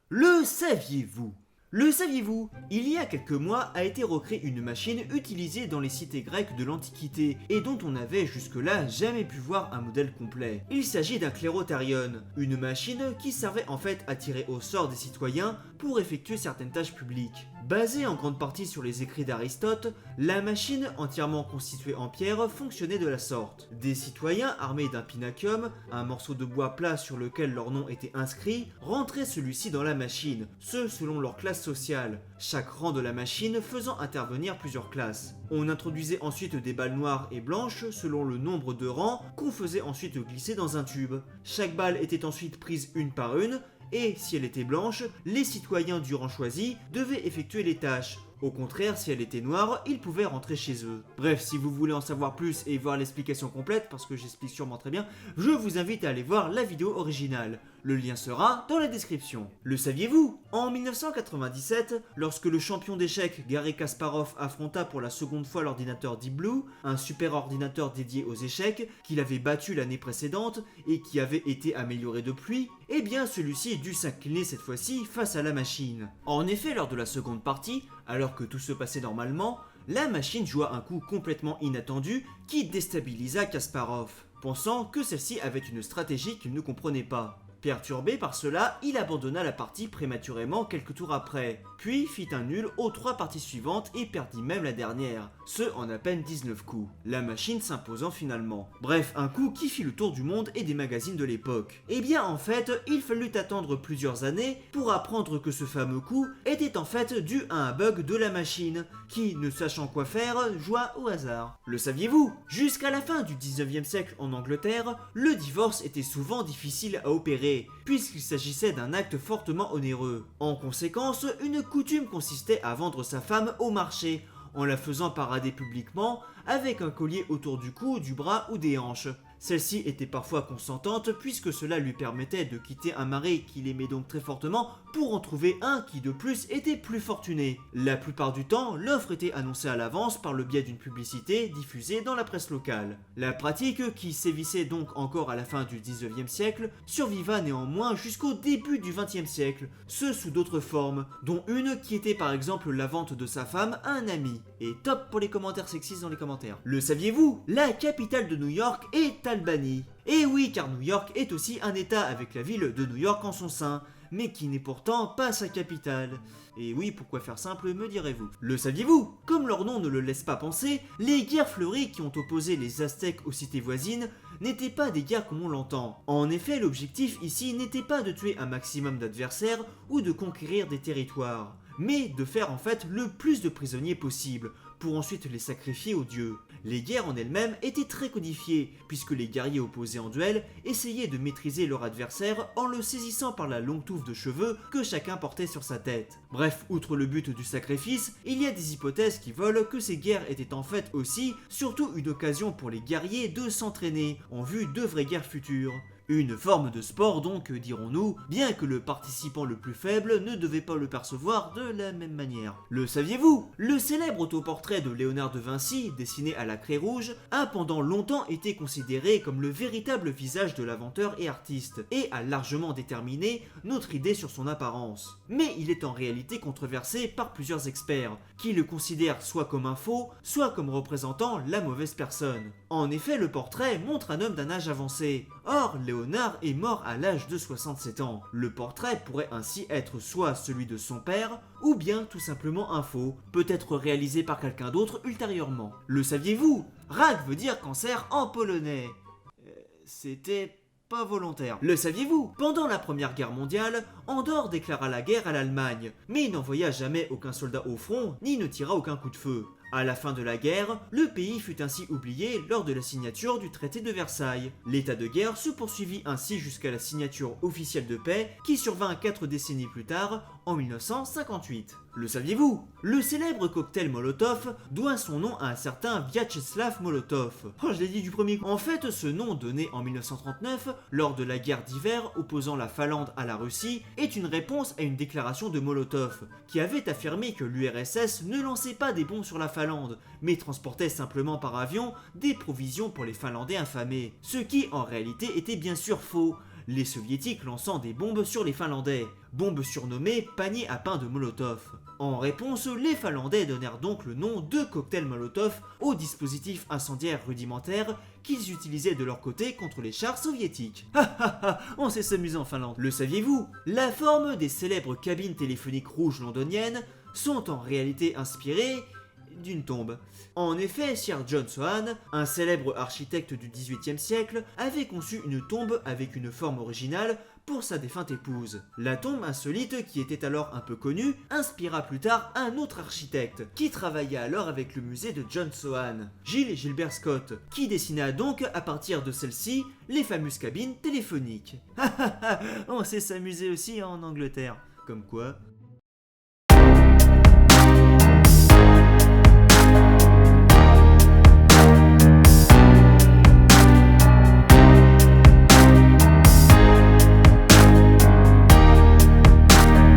Le saviez-vous? Le saviez-vous? Il y a quelques mois a été recréée une machine utilisée dans les cités grecques de l'Antiquité et dont on n'avait jusque-là jamais pu voir un modèle complet. Il s'agit d'un clérotarion, une machine qui servait en fait à tirer au sort des citoyens pour effectuer certaines tâches publiques. Basée en grande partie sur les écrits d'Aristote, la machine entièrement constituée en pierre fonctionnait de la sorte. Des citoyens armés d'un pinacium, un morceau de bois plat sur lequel leur nom était inscrit, rentraient celui-ci dans la machine, ce selon leur classe sociale, chaque rang de la machine faisant intervenir plusieurs classes. On introduisait ensuite des balles noires et blanches selon le nombre de rangs qu'on faisait ensuite glisser dans un tube. Chaque balle était ensuite prise une par une, et si elle était blanche, les citoyens du rang choisi devaient effectuer les tâches. Au contraire, si elle était noire, ils pouvaient rentrer chez eux. Bref, si vous voulez en savoir plus et voir l'explication complète, parce que j'explique sûrement très bien, je vous invite à aller voir la vidéo originale. Le lien sera dans la description. Le saviez-vous? En 1997, lorsque le champion d'échecs Garry Kasparov affronta pour la seconde fois l'ordinateur Deep Blue, un super ordinateur dédié aux échecs, qu'il avait battu l'année précédente et qui avait été amélioré depuis, eh bien celui-ci dut s'incliner cette fois-ci face à la machine. En effet, lors de la seconde partie, alors que tout se passait normalement, la machine joua un coup complètement inattendu qui déstabilisa Kasparov, pensant que celle-ci avait une stratégie qu'il ne comprenait pas. Perturbé par cela, il abandonna la partie prématurément quelques tours après, puis fit un nul aux 3 parties suivantes et perdit même la dernière, ce en à peine 19 coups, la machine s'imposant finalement. Bref, un coup qui fit le tour du monde et des magazines de l'époque. Et bien en fait, il fallut attendre plusieurs années pour apprendre que ce fameux coup était en fait dû à un bug de la machine, qui, ne sachant quoi faire, joua au hasard. Le saviez-vous? Jusqu'à la fin du 19e siècle en Angleterre, le divorce était souvent difficile à opérer, puisqu'il s'agissait d'un acte fortement onéreux. En conséquence, une coutume consistait à vendre sa femme au marché, en la faisant parader publiquement avec un collier autour du cou, du bras ou des hanches. Celle-ci était parfois consentante puisque cela lui permettait de quitter un mari qu'il aimait donc très fortement pour en trouver un qui de plus était plus fortuné. La plupart du temps, l'offre était annoncée à l'avance par le biais d'une publicité diffusée dans la presse locale. La pratique, qui sévissait donc encore à la fin du 19e siècle, surviva néanmoins jusqu'au début du 20e siècle, ce sous d'autres formes, dont une qui était par exemple la vente de sa femme à un ami. Et top pour les commentaires sexistes dans les commentaires. Le saviez-vous? La capitale de New York est Albany. Et oui, car New York est aussi un état avec la ville de New York en son sein, mais qui n'est pourtant pas sa capitale. Et oui, pourquoi faire simple, me direz-vous? Le saviez-vous? Comme leur nom ne le laisse pas penser, les guerres fleuries qui ont opposé les Aztèques aux cités voisines n'étaient pas des guerres comme on l'entend. En effet, l'objectif ici n'était pas de tuer un maximum d'adversaires ou de conquérir des territoires, mais de faire en fait le plus de prisonniers possible, pour ensuite les sacrifier aux dieux. Les guerres en elles-mêmes étaient très codifiées, puisque les guerriers opposés en duel essayaient de maîtriser leur adversaire en le saisissant par la longue touffe de cheveux que chacun portait sur sa tête. Bref, outre le but du sacrifice, il y a des hypothèses qui veulent que ces guerres étaient en fait aussi surtout une occasion pour les guerriers de s'entraîner en vue de vraies guerres futures. Une forme de sport donc, dirons-nous, bien que le participant le plus faible ne devait pas le percevoir de la même manière. Le saviez-vous? Le célèbre autoportrait de Léonard de Vinci, dessiné à la craie rouge, a pendant longtemps été considéré comme le véritable visage de l'inventeur et artiste, et a largement déterminé notre idée sur son apparence. Mais il est en réalité controversé par plusieurs experts, qui le considèrent soit comme un faux, soit comme représentant la mauvaise personne. En effet, le portrait montre un homme d'un âge avancé. Or, Léonard est mort à l'âge de 67 ans. Le portrait pourrait ainsi être soit celui de son père, ou bien tout simplement un faux, peut-être réalisé par quelqu'un d'autre ultérieurement. Le saviez-vous? Rak veut dire cancer en polonais. C'était pas volontaire. Le saviez-vous? Pendant la Première Guerre mondiale, Andorre déclara la guerre à l'Allemagne, mais il n'envoya jamais aucun soldat au front, ni ne tira aucun coup de feu. À la fin de la guerre, le pays fut ainsi oublié lors de la signature du traité de Versailles. L'état de guerre se poursuivit ainsi jusqu'à la signature officielle de paix qui survint 4 décennies plus tard, en 1958. Le saviez-vous? Le célèbre cocktail Molotov doit son nom à un certain Vyacheslav Molotov. Oh, je l'ai dit du premier coup. En fait, ce nom donné en 1939, lors de la guerre d'hiver opposant la Finlande à la Russie, est une réponse à une déclaration de Molotov, qui avait affirmé que l'URSS ne lançait pas des bombes sur la Finlande, mais transportait simplement par avion des provisions pour les Finlandais infamés. Ce qui, en réalité, était bien sûr faux. les soviétiques lançant des bombes sur les Finlandais, bombes surnommées paniers à pain de Molotov. En réponse, les Finlandais donnèrent donc le nom de cocktail Molotov au dispositif incendiaire rudimentaire qu'ils utilisaient de leur côté contre les chars soviétiques. On sait s'amuser en Finlande. Le saviez-vous? La forme des célèbres cabines téléphoniques rouges londoniennes sont en réalité inspirées d'une tombe. En effet, Sir John Soane, un célèbre architecte du XVIIIe siècle, avait conçu une tombe avec une forme originale pour sa défunte épouse. La tombe insolite, qui était alors un peu connue, inspira plus tard un autre architecte, qui travaillait alors avec le musée de John Soane, Gilles Gilbert Scott, qui dessina donc à partir de celle-ci les fameuses cabines téléphoniques. On sait s'amuser aussi en Angleterre. Comme quoi...